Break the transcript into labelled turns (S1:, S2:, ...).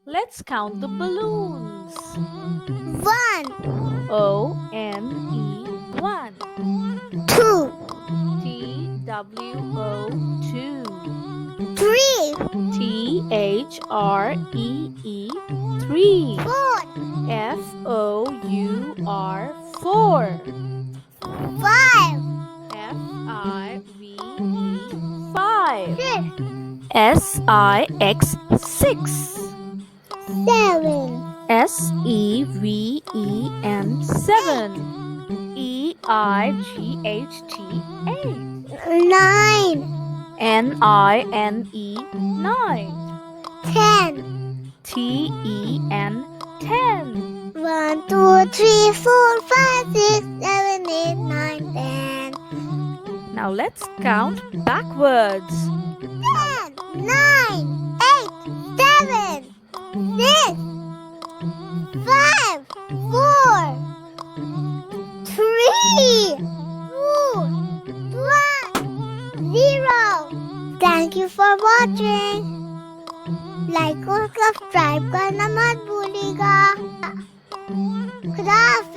S1: Let's count the balloons.
S2: 1,
S1: O-N-E, one.
S2: 2,
S1: T-W-O, two.
S2: 3,
S1: T-H-R-E-E, three.
S2: 4,
S1: F-O-U-R, four.
S2: 5,
S1: F-I-V-E, five.
S2: 6,
S1: S-I-X, six.
S2: 7,
S1: S-E-V-E-N, seven. E-I-G-H-T, eight.
S2: 9,
S1: N-I-N-E, nine.
S2: 10.
S1: T-E-N, ten.
S2: 1, 2, 3, 4, 5, 6, 7, 8, 9, 10.
S1: Now let's count backwards.
S2: 10, 9, 8, 7, 6, 5, 4, 3, 2, 1, 0. Thank you for watching. Like और subscribe करना मत भूलिएगा। खुदा हाफिज़।